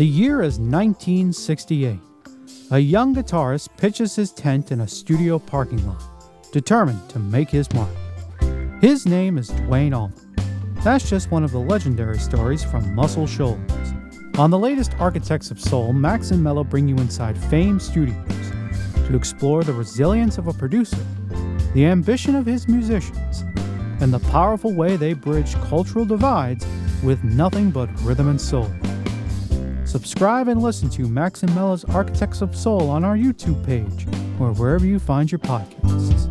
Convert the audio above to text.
The year is 1968. A young guitarist pitches his tent in a studio parking lot, determined to make his mark. His name is Duane Allman. That's just one of the legendary stories from Muscle Shoals. On the latest Architects of Soul, Max and Mello bring you inside Fame Studios to explore the resilience of a producer, the ambition of his musicians, and the powerful way they bridge cultural divides with nothing but rhythm and soul. Subscribe and listen to Max and Mello's Architects of Soul on our YouTube page or wherever you find your podcasts.